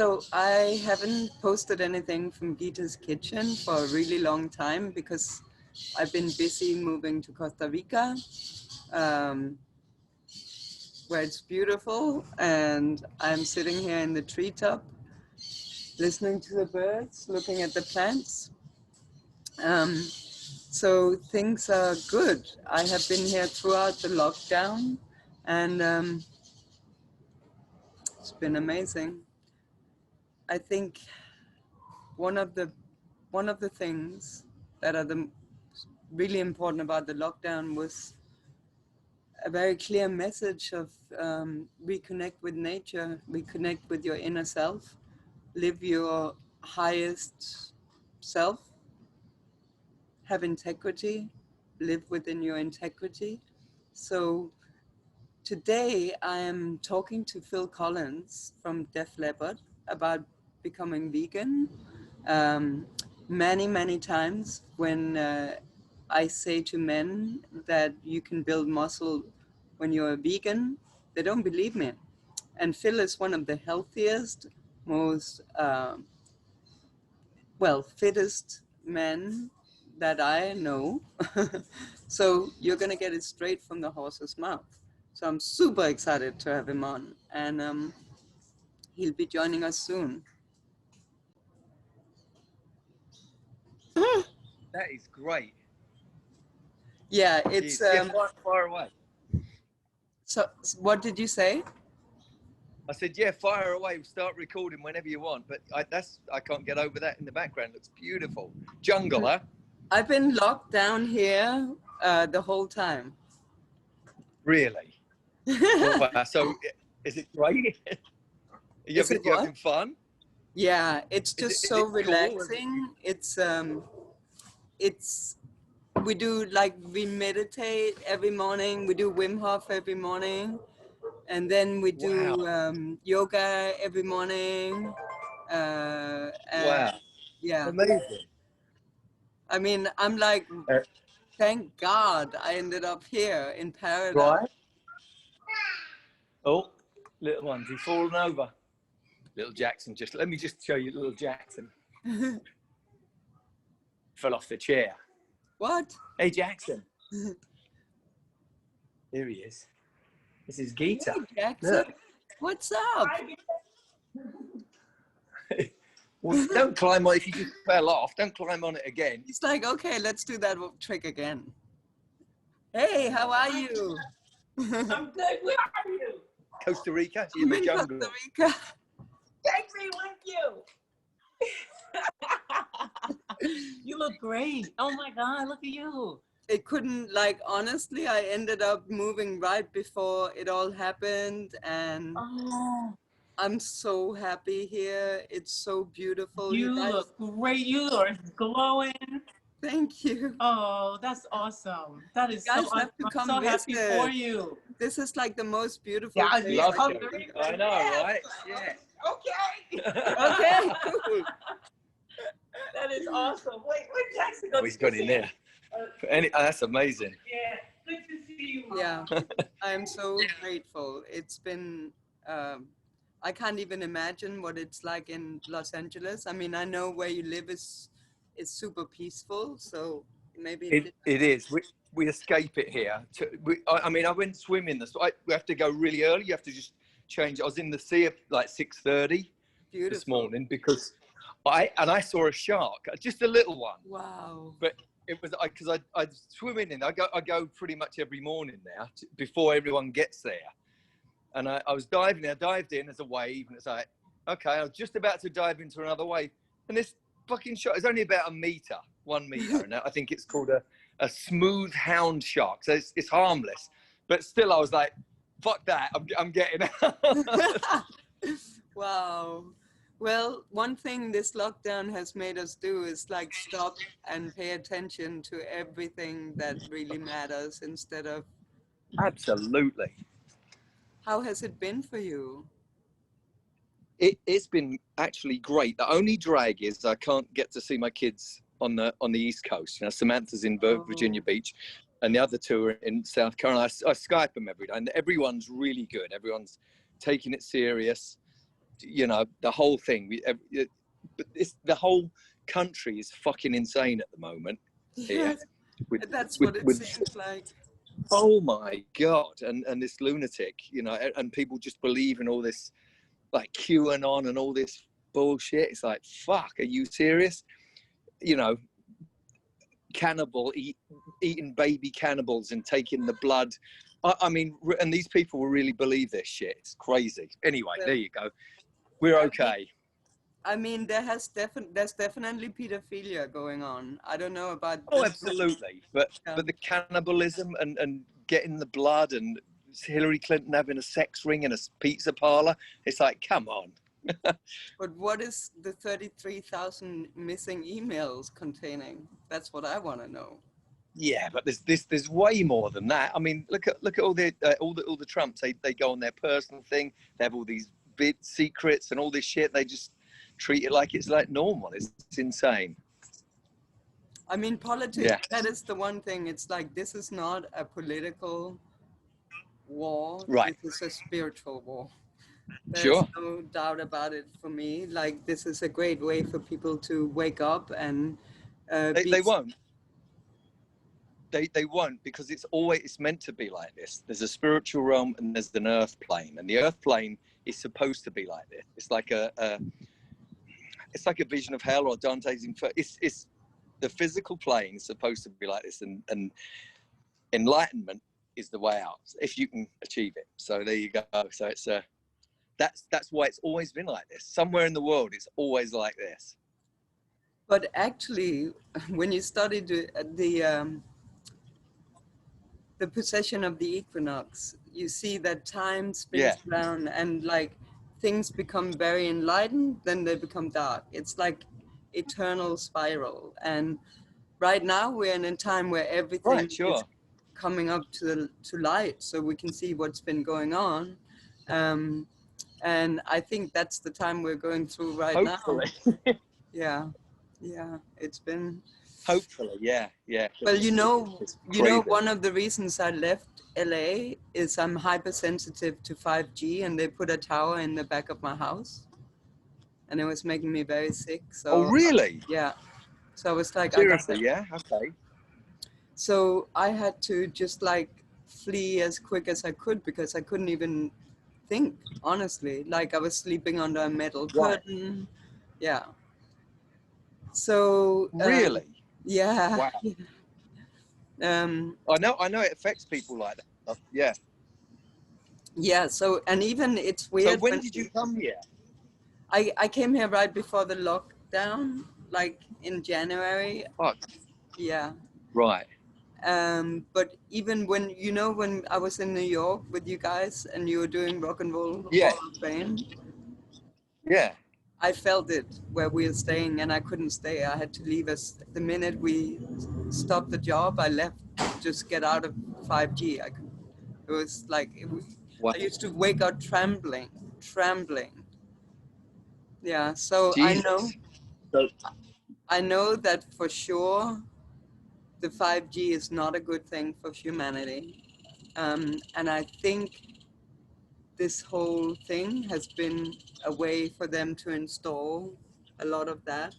So I haven't posted anything from Gitte's kitchen for a really long time because I've been busy moving to Costa Rica, where it's beautiful, and I'm sitting here in the treetop, listening to the birds, looking at the plants. So things are good. I have been here throughout the lockdown, and it's been amazing. I think one of the things that are really important about the lockdown was a very clear message of reconnect with nature, reconnect with your inner self, live your highest self, have integrity, live within your integrity. So today I am talking to Phil Collen from Def Leppard about becoming vegan. Many times when I say to men that you can build muscle when you're a vegan, they don't believe me. And Phil is one of the healthiest, most, fittest men that I know. So you're going to get it straight from the horse's mouth. So I'm super excited to have him on, and he'll be joining us soon. That is great. Yeah, it's fire away. So what did you say? I said, yeah, fire away. Start recording whenever you want. But I can't get over that in the background. It looks beautiful. Jungle, huh? I've been locked down here the whole time. Really? Wow. So is it great? Are you having fun? Yeah, it's just so relaxing. Cool? We meditate every morning. We do Wim Hof every morning. And then we do yoga every morning. Wow. Yeah. Amazing. I mean, I'm like, thank God I ended up here in paradise. Right. Oh, little ones, he's fallen over. Little Jackson, let me show you little Jackson. Fell off the chair. What? Hey, Jackson. Here he is. This is Gitte. Hey, Jackson. Look. What's up? Well, don't climb on. If you just fell off, don't climb on it again. He's like, okay, let's do that trick again. Hey, how are you? I'm good. Where are you? Costa Rica. So you're in the jungle. Costa Rica. Take me with you. You look great. Oh my God, look at you. It couldn't, honestly, I ended up moving right before it all happened, and I'm so happy here. It's so beautiful. You look great. You are glowing. Thank you. Oh, that's awesome. That is you guys so have to come I'm so visit. happy for you. This is like the most beautiful place. I know, right? Yeah. Okay. Okay, cool. That is awesome. Wait, Jackson. He's got in there. That's amazing. Yeah, good to see you. Mom. Yeah, I'm so grateful. It's been, I can't even imagine what it's like in Los Angeles. I mean, I know where you live is super peaceful, so maybe it is. We escape it here. I went swimming. We have to go really early. You have to just change. I was in the sea at like 6:30 this morning because I saw a shark, just a little one. Wow. But it was because I swim in. I go pretty much every morning now before everyone gets there. And I was diving. I dived in as a wave, and it's like, okay, I was just about to dive into another wave, and this fucking shark is only about 1 meter, and I think it's called a smooth hound shark. So it's harmless, but still, I was like, fuck that, I'm getting out. Wow. Well, one thing this lockdown has made us do is stop and pay attention to everything that really matters instead of. Absolutely. How has it been for you? It's been actually great. The only drag is I can't get to see my kids on the East Coast. You know, Samantha's in Virginia Beach, and the other two are in South Carolina. I Skype them every day, and everyone's really good. Everyone's taking it serious. you know, the whole thing. The whole country is fucking insane at the moment here. Yes, With, that's with, what it with, seems like. oh my God. And this lunatic, you know, and people just believe in all this, like QAnon and all this bullshit. It's like, fuck, are you serious? You know, eating baby cannibals and taking the blood. I mean, and these people will really believe this shit. It's crazy. Anyway, there you go. We're okay. I mean, there's definitely pedophilia going on. I don't know about. Oh, absolutely. But Yeah. the cannibalism and getting the blood and Hillary Clinton having a sex ring in a pizza parlor. It's like, come on. But what is the 33,000 missing emails containing? That's what I want to know. Yeah, but there's way more than that. I mean, look at all the Trumps. They go on their personal thing. They have all these big secrets and all this shit. They just treat it like it's like normal. It's insane. I mean, politics, Yeah. that is the one thing. It's like, this is not a political war. Right. This is a spiritual war. There's Sure. no doubt about it for me. Like, this is a great way for people to wake up and They won't. They won't, because it's meant to be like this. There's a spiritual realm and there's an earth plane, and the earth plane is supposed to be like this. It's like a vision of hell, or Dante's Inferno. It's the physical plane is supposed to be like this, and enlightenment is the way out if you can achieve it. So there you go. So it's that's why it's always been like this. Somewhere in the world, it's always like this. But actually, when you study the possession of the equinox, you see that time spins around, and like things become very enlightened, then they become dark. It's like eternal spiral. And right now we're in a time where everything is coming up to light, so we can see what's been going on. And I think that's the time we're going through right Hopefully. now. Yeah, it's been. Hopefully, yeah. Well, you know, one of the reasons I left LA is I'm hypersensitive to 5G, and they put a tower in the back of my house, and it was making me very sick. So. Oh, really? Yeah. So I was like, seriously, yeah, okay. So I had to just like flee as quick as I could, because I couldn't even think, honestly. Like, I was sleeping under a metal curtain. Yeah. So. Really? Yeah. Wow. I know it affects people like that. Yeah. Yeah. So, and even it's weird. So when did you come here? I came here right before the lockdown, like in January. Oh. Yeah. Right. But even when I was in New York with you guys and you were doing Rock and Roll Hall of Fame. Yeah. I felt it where we were staying, and I couldn't stay. I had to leave us the minute we stopped the job. I left to just get out of 5G. It was like, I used to wake up trembling. Yeah. So Jesus. I know that for sure the 5G is not a good thing for humanity. And I think this whole thing has been a way for them to install a lot of that,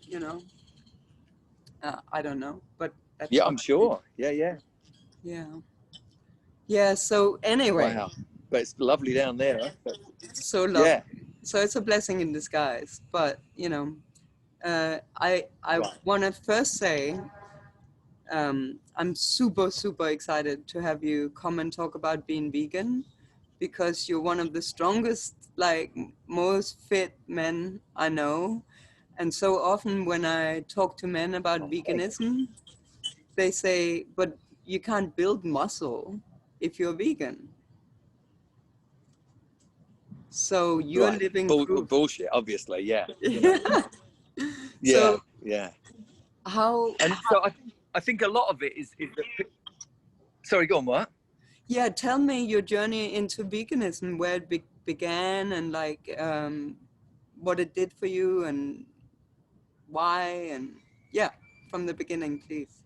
I don't know, but that's I'm sure. Yeah. So anyway. Wow. But it's lovely down there, huh? So lovely. Yeah. So it's a blessing in disguise. But I want to first say I'm super excited to have you come and talk about being vegan, because you're one of the strongest, like, most fit men I know. And so often when I talk to men about veganism, they say, but you can't build muscle if you're vegan. So you're living proof. Bullshit, obviously, yeah. So, yeah. How? And so I think a lot of it is sorry, go on, what? Yeah, tell me your journey into veganism, where it began, and like what it did for you and why, and from the beginning, please.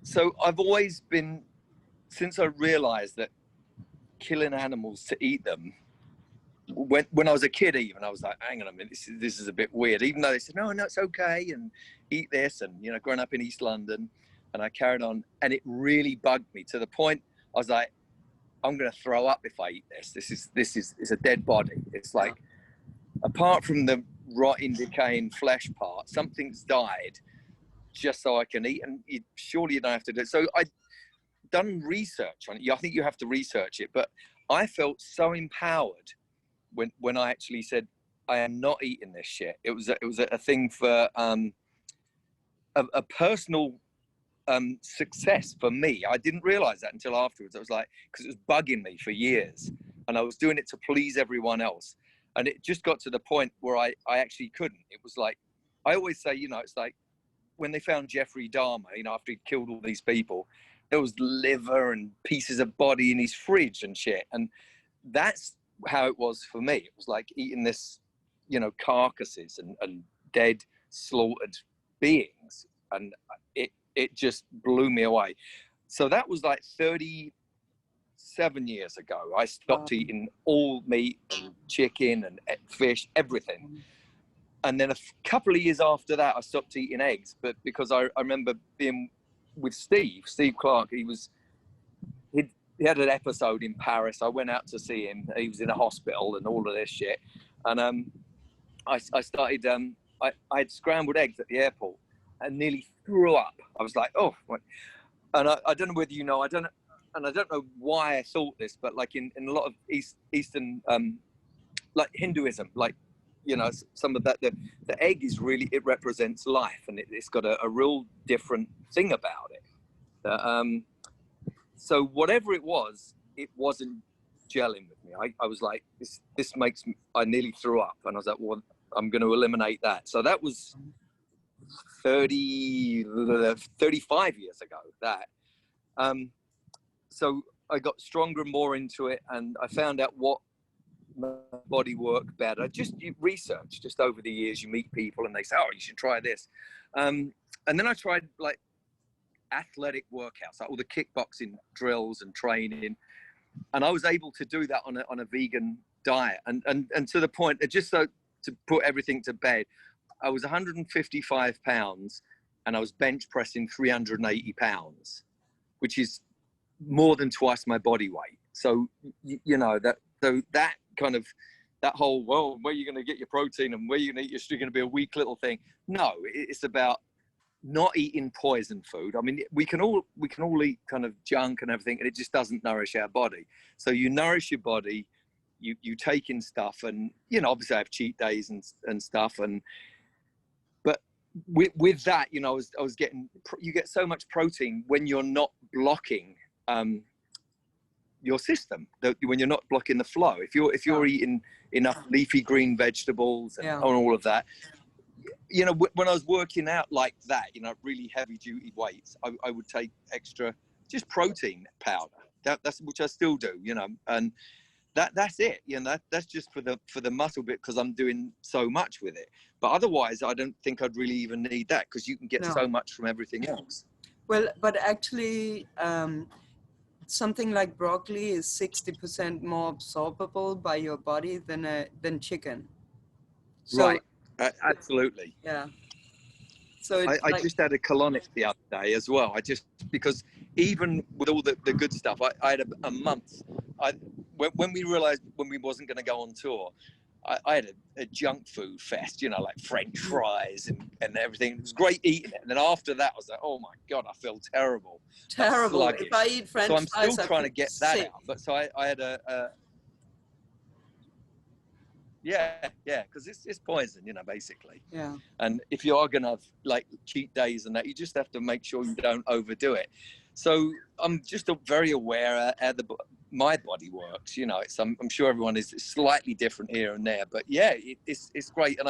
So I've always been, since I realized that killing animals to eat them when I was a kid, even I was like, hang on a minute, this is a bit weird. Even though they said, no, it's okay, and eat this, and you know, growing up in East London, and I carried on, and it really bugged me to the point I was like, I'm gonna throw up if I eat this. This is it's a dead body. It's like, apart from the rotting, decaying flesh part, something's died just so I can eat, and surely you don't have to do it. So I done research on it. I think you have to research it, but I felt so empowered when I actually said, I am not eating this shit. It was a thing for a personal success for me. I didn't realize that until afterwards. I was like, because it was bugging me for years, and I was doing it to please everyone else, and it just got to the point where I actually couldn't. It was like, I always say, you know, it's like when they found Jeffrey Dahmer, you know, after he killed all these people, there was liver and pieces of body in his fridge and shit. And that's how it was for me. It was like eating this, you know, carcasses and dead, slaughtered beings. And it just blew me away. So that was like 37 years ago. I stopped eating all meat and chicken and fish, everything. And then a couple of years after that, I stopped eating eggs. But because I remember being with Steve Clark, he had an episode in Paris. I went out to see him. He was in a hospital and all of this shit. And I started, I had scrambled eggs at the airport and nearly threw up. I was like, oh, and I don't know whether you know, I don't know why I thought this, but like in a lot of Eastern, like Hinduism, like, you know, some of that, the egg is really, it represents life, and it's got a real different thing about it. So whatever it wasn't gelling with me. I was like, this makes me, I nearly threw up, and I was like, well, I'm going to eliminate that. So that was 35 years ago, that. So I got stronger and more into it, and I found out what my body worked better. You research just over the years. You meet people and they say, oh, you should try this. And then I tried like athletic workouts, like all the kickboxing drills and training, and I was able to do that on a vegan diet, and to the point that, just so to put everything to bed, I was 155 pounds and I was bench pressing 380 pounds, which is more than twice my body weight. So you know, that kind of, that whole, well, where are you going to get your protein and where are you going to eat, you're going to be a weak little thing. No, it's about not eating poison food. I mean, we can all eat kind of junk and everything, and it just doesn't nourish our body. So you nourish your body, you take in stuff, and, you know, obviously I have cheat days and stuff, but with that, you know, I was getting, you get so much protein when you're not blocking your system, when you're not blocking the flow. If you're eating enough leafy green vegetables and all of that, you know, when I was working out like that, you know, really heavy duty weights, I would take extra just protein powder. That's which I still do, you know, and that's it. You know, that's just for the muscle bit, because I'm doing so much with it. But otherwise, I don't think I'd really even need that, because you can get so much from everything else. Well, but actually, something like broccoli is 60% more absorbable by your body than chicken. So, right. Absolutely. Yeah. So I just had a colonic the other day as well. Because even with all the good stuff, I had a month. When we realized when we wasn't going to go on tour, I had a junk food fest, you know, like French fries and everything. It was great eating it. And then after that, I was like, oh my God, I feel terrible. Terrible. If I eat French fries, so I'm still trying to get that out. But so I had yeah, because it's poison, you know, basically. Yeah. And if you are going to have like cheat days and that, you just have to make sure you don't overdo it. So I'm just very aware how my body works. You know, I'm sure everyone is slightly different here and there, but yeah, it's great. And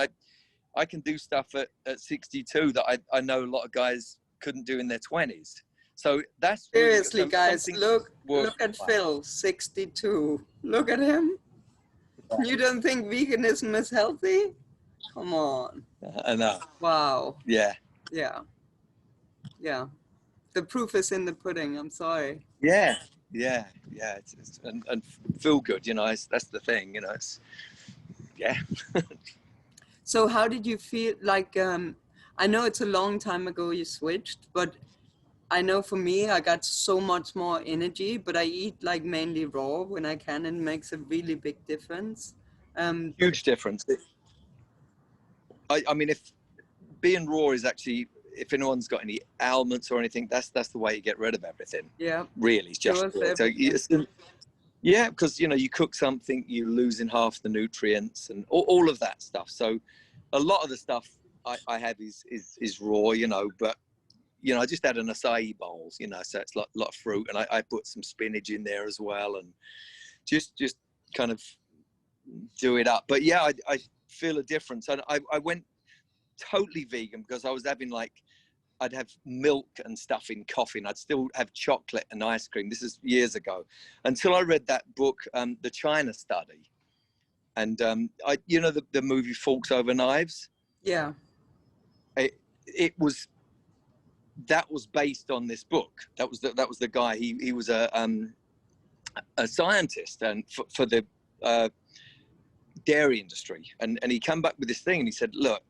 I can do stuff at 62 that I know a lot of guys couldn't do in their 20s. So that's seriously, really, guys. Look at Phil, 62. Look at him. You don't think veganism is healthy? Come on. I know. Wow. Yeah. Yeah. Yeah. The proof is in the pudding. I'm sorry. Yeah. And feel good, you know, that's the thing, you know. Yeah. So how did you feel like, I know it's a long time ago you switched, but I know for me, I got so much more energy, but I eat like mainly raw when I can, and it makes a really big difference. But Huge difference. I mean, if being raw is actually, if anyone's got any ailments or anything, that's the way you get rid of everything. yeah, Really, it's just cures raw. So everything. yeah, because you know, you cook something, you're losing half the nutrients and all of that stuff. So a lot of the stuff I have is raw, you know, but you know, I just had an acai bowls, you know, so it's a lot of fruit, and I put some spinach in there as well, and just kind of do it up. But yeah, I feel a difference. And I went totally vegan because I was having like, I'd have milk and stuff in coffee, and I'd still have chocolate and ice cream. This is years ago, until I read that book, The China Study. And you know, the movie Forks Over Knives. Yeah. It was, that was based on this book. That was the guy. He was a scientist and for the dairy industry, and he came back with this thing, and he said, look,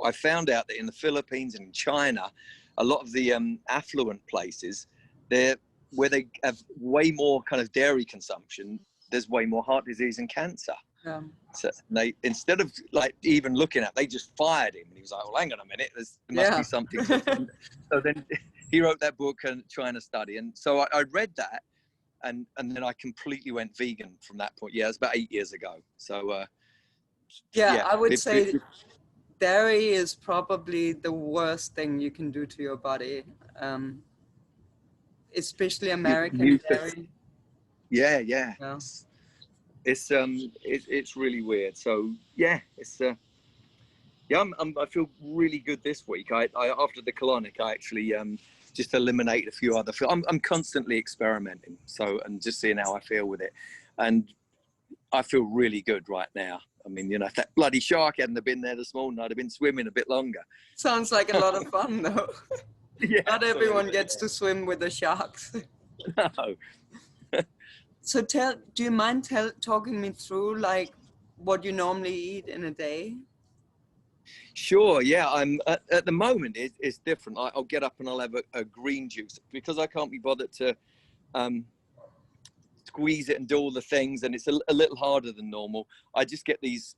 I found out that in the Philippines and in China, a lot of the affluent places, where they have way more kind of dairy consumption, there's way more heart disease and cancer. Yeah. So they, instead of like even looking at, they just fired him, and he was like, well, hang on a minute, there must be something to it. So then he wrote that book, and China Study, and so I read that, and then I completely went vegan from that point. Yeah, it was about 8 years ago. So Yeah, I would say dairy is probably the worst thing you can do to your body, especially American dairy. Yeah. Yeah. It's really weird. So yeah, yeah, I feel really good this week. I after the colonic, I actually just eliminated a few other. I'm constantly experimenting, so, and just seeing how I feel with it, and I feel really good right now. I mean, you know, if that bloody shark hadn't been there this morning, I'd have been swimming a bit longer. Sounds like a lot of fun, though. Yeah, not everyone gets to swim with the sharks. No. So do you mind talking me through like what you normally eat in a day? Sure, yeah. I'm at the moment it's different. I'll get up and I'll have a green juice because I can't be bothered to squeeze it and do all the things, and it's a little harder than normal. I just get these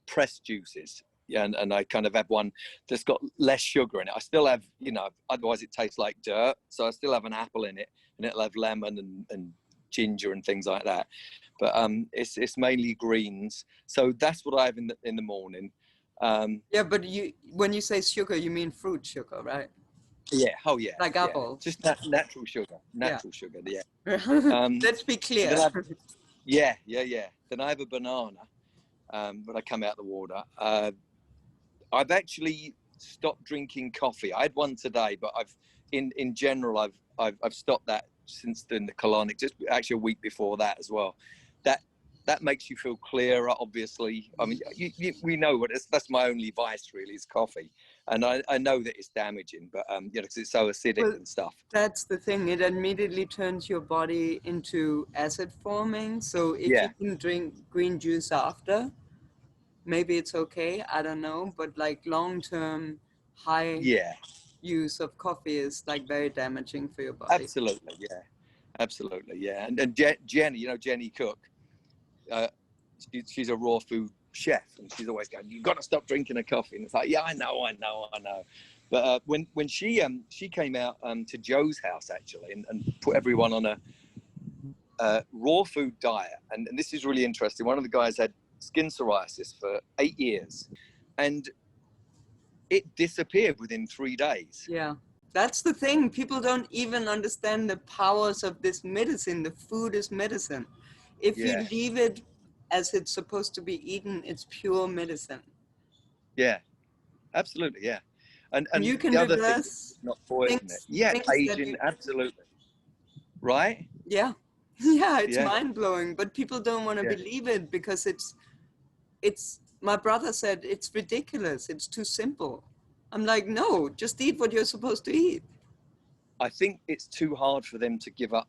pressed juices, yeah, and I kind of have one that's got less sugar in it. I still have, you know, otherwise it tastes like dirt, so I still have an apple in it, and it'll have lemon and ginger and things like that. But it's mainly greens, so that's what I have in the morning. Yeah, but when you say sugar, you mean fruit sugar, right? Yeah. Oh yeah. Like apples. Just natural sugar. Natural sugar. Yeah. Let's be clear. Yeah. Then I have a banana when I come out the water. I've actually stopped drinking coffee. I had one today, but in general I've stopped that since doing the colonic. Just actually a week before that as well. That makes you feel clearer, obviously. I mean, we know what that's my only vice really is coffee, and I know that it's damaging, but you know, because it's so acidic and stuff. That's the thing. It immediately turns your body into acid forming. So if you can drink green juice after, maybe it's okay. I don't know, but like long-term high use of coffee is like very damaging for your body. Absolutely, yeah. And Jenny, you know, Jenny Cook. She's a raw food chef, and she's always going, you've got to stop drinking a coffee. And it's like, yeah, I know. But when she came out to Joe's house actually, and put everyone on a raw food diet, and this is really interesting. One of the guys had skin psoriasis for 8 years, and it disappeared within 3 days. Yeah, that's the thing. People don't even understand the powers of this medicine. The food is medicine. If you leave it as it's supposed to be eaten, it's pure medicine. Yeah, absolutely, yeah. And you can the other reverse thing, not poison it. Yeah, aging, absolutely. Right? Yeah. Yeah, it's mind-blowing, but people don't want to believe it because it's my brother said it's ridiculous, it's too simple. I'm like, no, just eat what you're supposed to eat. I think it's too hard for them to give up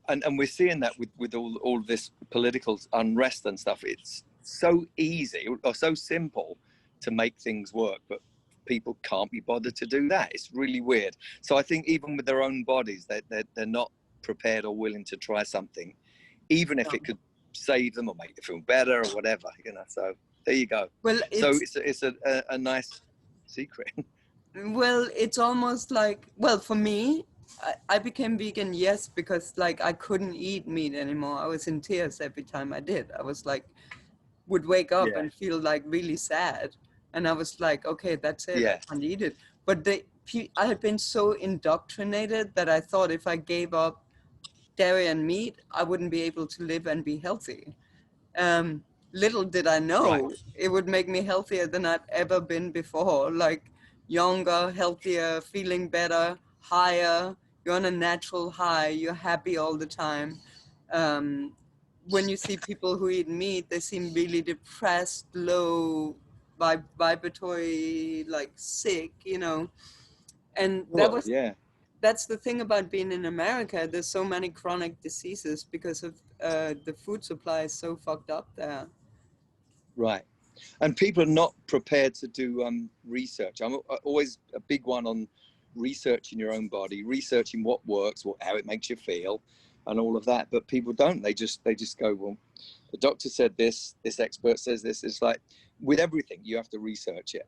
and we're seeing that with all this political unrest and stuff. It's so easy or so simple to make things work, but people can't be bothered to do that. It's really weird. So I think even with their own bodies, they're not prepared or willing to try something, even if it could save them or make them feel better or whatever, you know. So there you go. Well, So it's a nice secret. well, it's almost like, well, for me, I became vegan, yes, because like I couldn't eat meat anymore. I was in tears every time I did. I was like, would wake up Yeah. and feel like really sad. And I was like, okay, that's it. I Yeah. can't eat it. But I had been so indoctrinated that I thought if I gave up dairy and meat, I wouldn't be able to live and be healthy. Little did I Right. know it would make me healthier than I've ever been before, like younger, healthier, feeling better, higher. You're on a natural high, you're happy all the time. Um, when you see people who eat meat, they seem really depressed, low, vibratory, like sick, you know. And Well, yeah. that's the thing about being in America. There's so many chronic diseases because of the food supply is so fucked up there. Right. And people are not prepared to do research. I'm always a big one on researching your own body, researching what works, how it makes you feel, and all of that. But people don't. They just go, well, the doctor said this, this expert says this. It's like with everything, you have to research it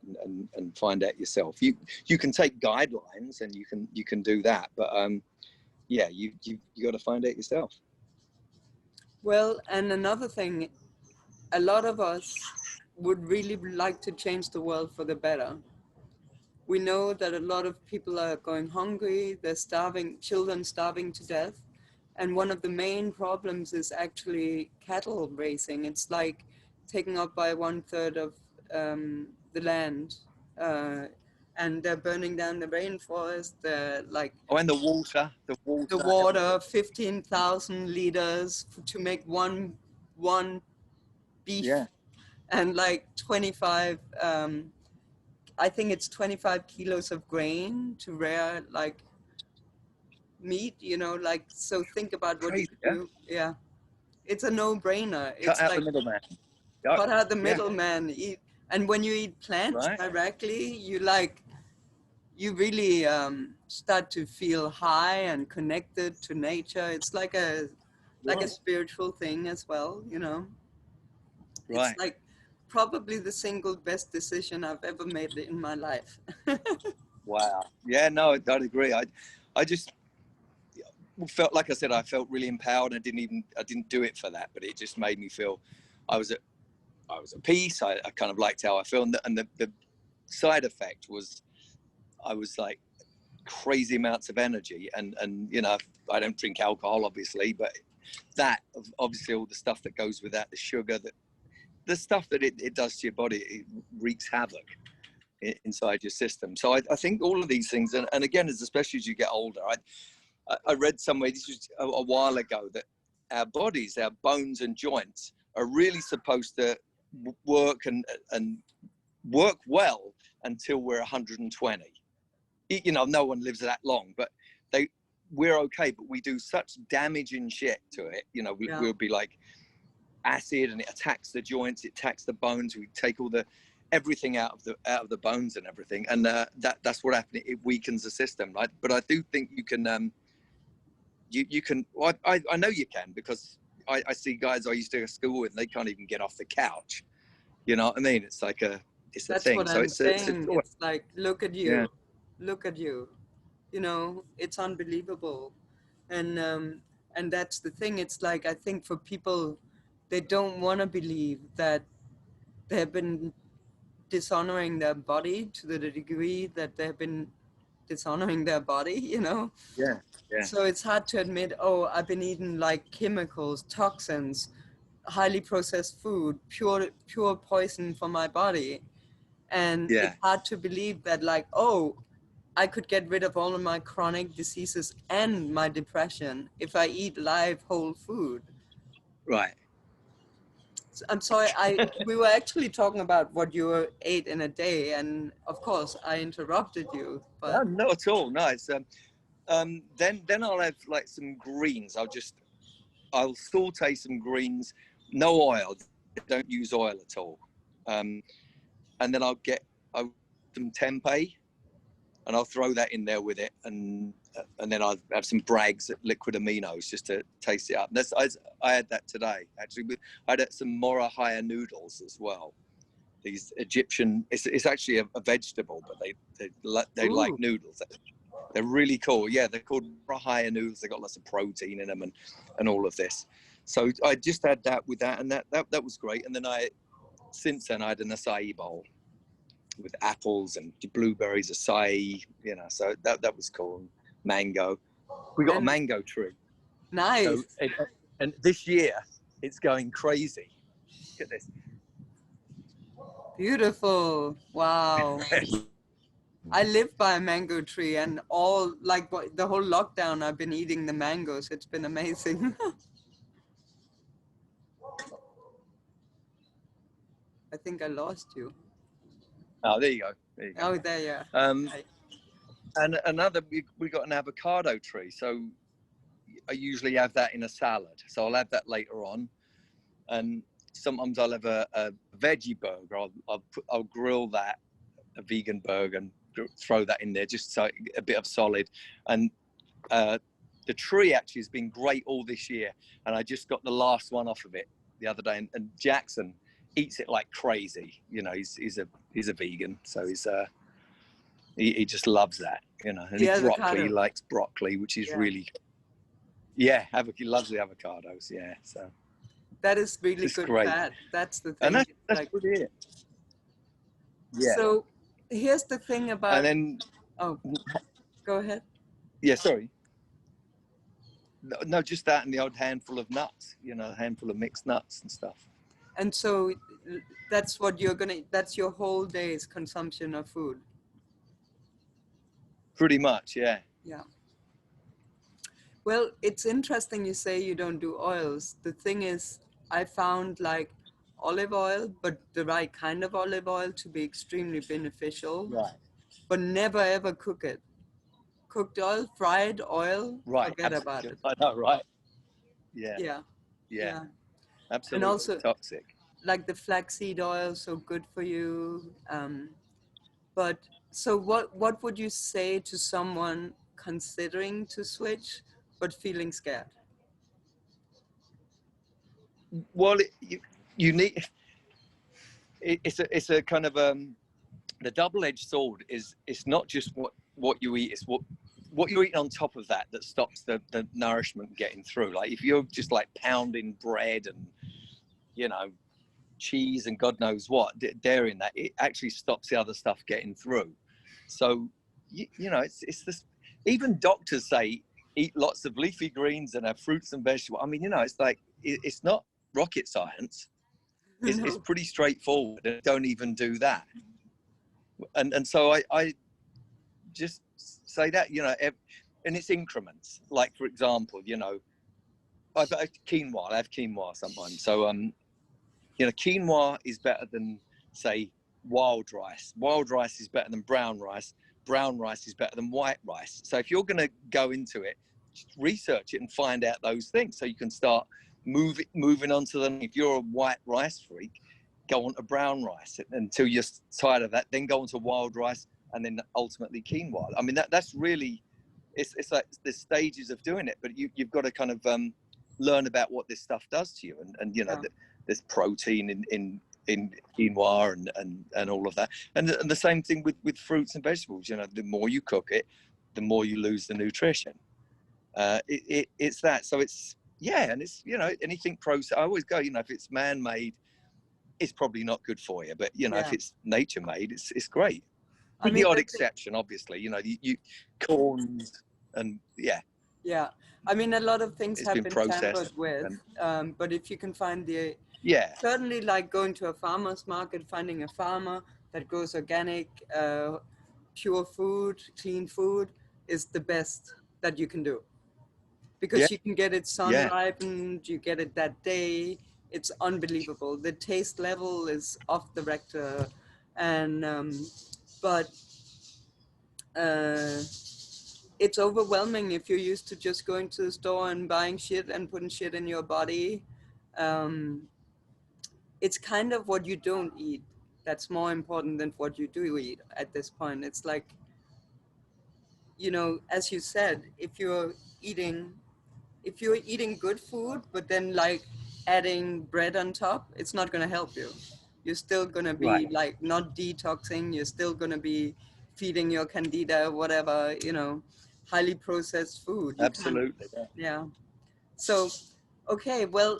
and find out yourself. You can take guidelines and you can do that, but yeah, you got to find out yourself. Well, and another thing, a lot of us would really like to change the world for the better. We know that a lot of people are going hungry, they're starving, children starving to death. And one of the main problems is actually cattle raising. It's like taken up by 1/3 of the land. And they're burning down the rainforest. They're like Oh, and the the water, 15,000 liters to make one beef, Yeah. and like 25 I think it's 25 kilos of grain to rear like meat, you know, like, so think about what you Crazy, could yeah. do. Yeah, it's a no-brainer. Cut It's out the like middleman. cut out the Yeah. middleman, eat. And when you eat plants Right. directly, you really start to feel high and connected to nature. It's like a Right. spiritual thing as well, you know. It's Right. like probably the single best decision I've ever made in my life. Wow. Yeah, no, I'd agree. I just felt, like I said, I felt really empowered. I didn't do it for that, but it just made me feel I was at peace. I kind of liked how I felt. And the side effect was I was like crazy amounts of energy. And, you know, I don't drink alcohol, obviously, but that, obviously all the stuff that goes with that, the sugar, the stuff that it does to your body, it wreaks havoc inside your system. So I think all of these things, and again, especially as you get older, I read somewhere, this was a while ago, that our bodies, our bones and joints are really supposed to work and work well until we're 120. You know, no one lives that long, but we're okay, but we do such damaging shit to it. You know, we'll be like acid, and it attacks the joints, it attacks the bones. We take everything out of the bones and everything, and that's what happens. It weakens the system, right? But I do think you can you can, well, I know you can, because I see guys I used to go to school with, and they can't even get off the couch. You know what I mean? It's like it's a That's thing. what So I'm it's saying. It's like, look at you, yeah. look at you. You know, it's unbelievable. And that's the thing. It's like, I think for people, they don't want to believe that they've been dishonoring their body to the degree that they've been dishonoring their body, you know? Yeah. Yeah. So it's hard to admit, oh, I've been eating like chemicals, toxins, highly processed food, pure poison for my body. And Yeah. it's hard to believe that, like, oh, I could get rid of all of my chronic diseases and my depression if I eat live whole food. Right. I'm sorry, we were actually talking about what you ate in a day, and of course I interrupted you, No, but not at all. No, it's then I'll have like some greens. I'll saute some greens, no oil, don't use oil at all. And then I'll get some tempeh, and I'll throw that in there with it, and then I'll have some Bragg's liquid aminos just to taste it up. I had that today, actually. I had some morahaya noodles as well. These Egyptian, it's actually a vegetable, but they like noodles. They're really cool. Yeah, they're called morahaya noodles. They got lots of protein in them and all of this. So I just had that with that, and that was great. And then since then I had an acai bowl with apples and blueberries, acai, you know, so that was cool. Mango. We got a mango tree. Nice. So and this year it's going crazy. Look at this. Beautiful. Wow. I live by a mango tree, and the whole lockdown I've been eating the mangoes. It's been amazing. I think I lost you. Oh, there you go. Oh, there, yeah. And another, we got an avocado tree. So I usually have that in a salad. So I'll have that later on. And sometimes I'll have a veggie burger. I'll grill that, a vegan burger, and throw that in there, just so a bit of solid. And the tree actually has been great all this year. And I just got the last one off of it the other day. And Jackson eats it like crazy. You know, he's a vegan, so he just loves that, you know. And he likes broccoli, which is really, he loves the avocados. Yeah, so that is really it's good great. fat. That's the thing. And that's like, really it. Yeah. So here's the thing about. And then, go ahead. Yeah, sorry. No, just that and the odd handful of nuts, you know, a handful of mixed nuts and stuff. And so that's what that's your whole day's consumption of food. Pretty much, yeah. Yeah. Well, it's interesting you say you don't do oils. The thing is, I found like olive oil, but the right kind of olive oil, to be extremely beneficial. Right. But never ever cook it. Cooked oil, fried oil, forget about it. I know, right? Yeah. Yeah. Yeah. Absolutely. And also toxic. Like the flaxseed oil, so good for you. But so what would you say to someone considering to switch but feeling scared? Well, you need. It's a kind of the double-edged sword is it's not just what you eat, it's what you eat on top of that stops the nourishment getting through. Like if you're just like pounding bread and, you know, cheese and God knows what, dairy in that, it actually stops the other stuff getting through. So, you know, it's this, even doctors say eat lots of leafy greens and have fruits and vegetables. I mean, you know, it's like, it's not rocket science. It's pretty straightforward. Don't even do that. And so I just say that, you know, and it's increments. Like, for example, you know, I have quinoa sometimes. So, you know, quinoa is better than, say, wild rice. Wild rice is better than brown rice. Brown rice is better than white rice. So if you're going to go into it, just research it and find out those things so you can start moving on to them. If you're a white rice freak, go on to brown rice until you're tired of that, then go on to wild rice, and then ultimately quinoa. I mean, that's really, it's like there's stages of doing it, but you've got to kind of learn about what this stuff does to you, and you know, there's protein in quinoa and all of that, and the same thing with fruits and vegetables. You know, the more you cook it, the more you lose the nutrition. It's that. So it's, yeah, and it's, you know, anything processed, I always go, you know, if it's man-made, it's probably not good for you, but you know, if it's nature-made, it's great. With the odd exception, obviously, you know, you corns and yeah. I mean, a lot of things have been tampered with, but if you can find certainly like going to a farmer's market, finding a farmer that grows organic, pure food, clean food is the best that you can do, because you can get it sun ripened, you get it that day. It's unbelievable. The taste level is off the Richter, and but it's overwhelming if you're used to just going to the store and buying shit and putting shit in your body. it's kind of what you don't eat that's more important than what you do eat at this point. It's like, you know, as you said, if you're eating good food, but then like adding bread on top, it's not going to help you. You're still going to be Right. like not detoxing. You're still going to be feeding your candida, whatever, you know, highly processed food. You can't, Absolutely. Yeah. yeah. So, okay, well,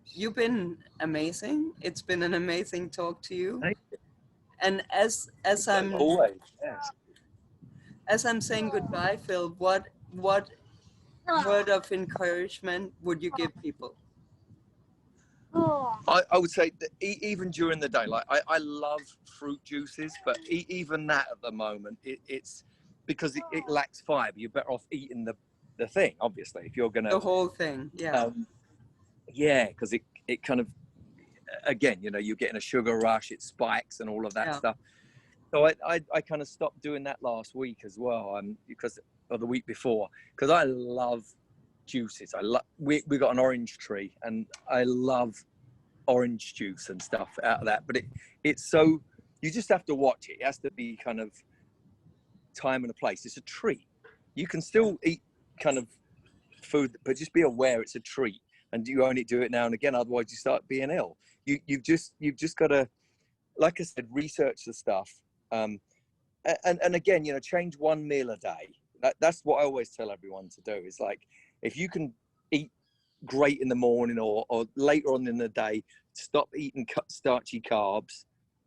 you've been amazing. It's been an amazing talk to you. Thank And as you. Always. Yeah. I'm saying goodbye, Phil, what word of encouragement would you give people? I would say that even during the day, like I love fruit juices, but even that at the moment, it's because it lacks fiber. You're better off eating the thing, obviously, if you're gonna. The whole thing, yeah. Yeah, because it kind of, again, you know, you're getting a sugar rush, it spikes and all of that stuff. So I kind of stopped doing that last week as well, because or the week before, because I love juices. We got an orange tree, and I love orange juice and stuff out of that. But it's so, you just have to watch it. It has to be kind of time and a place. It's a treat. You can still eat kind of food, but just be aware it's a treat, and you only do it now and again. Otherwise, you start being ill. You've just got to, like I said, research the stuff. And again, you know, change one meal a day. That's what I always tell everyone to do. Is like, if you can eat great in the morning or later on in the day, stop eating starchy carbs,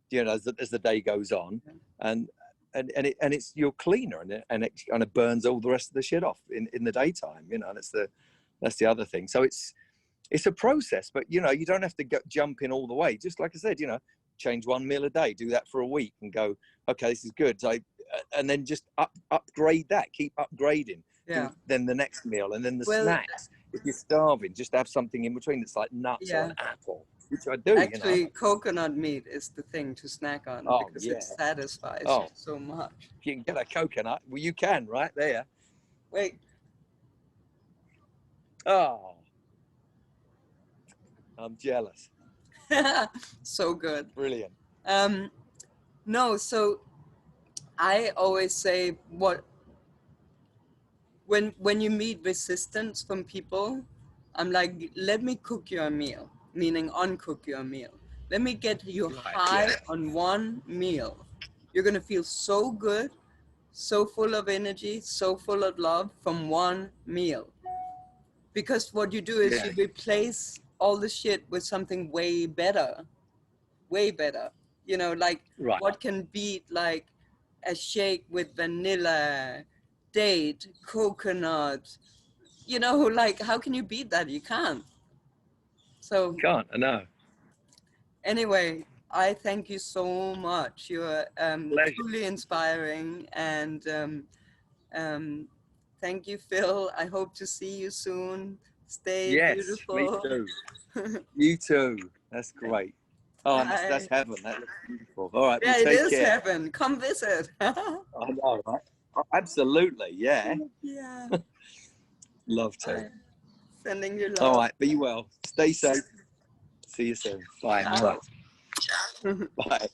you know, as the day goes on, and it's, you're cleaner, and it kind of burns all the rest of the shit off in the daytime, you know. And that's the other thing. So it's a process, but you know, you don't have to jump in all the way. Just like I said, you know, change one meal a day, do that for a week, and go, okay, this is good. So and then just upgrade that, keep upgrading. Then the next meal, and then the snacks. If you're starving, just have something in between that's like nuts or an apple, which I do. Actually, you know, coconut meat is the thing to snack on, because it satisfies you so much. If you can get a coconut, well, you can, right there. Wait. Oh, I'm jealous. So good. Brilliant. No, so I always say, when you meet resistance from people, I'm like, let me cook you a meal, meaning uncook you a meal. Let me get you high on one meal. You're gonna feel so good, so full of energy, so full of love from one meal. Because what you do is you replace all the shit with something way better. Way better. You know, like what can beat like a shake with vanilla, date, coconut, you know, like how can you beat that? You can't. So you can't, I know. Anyway, I thank you so much. You're truly inspiring, and thank you, Phil. I hope to see you soon. Stay beautiful. Me too. You too. That's great. Oh, that's heaven. That looks beautiful. All right. Yeah, well, it is care. heaven. Come visit. I know, right? Oh, absolutely. Yeah. Yeah. Love to. Sending you love. All right. Be well. Stay safe. See you soon. Bye. Bye.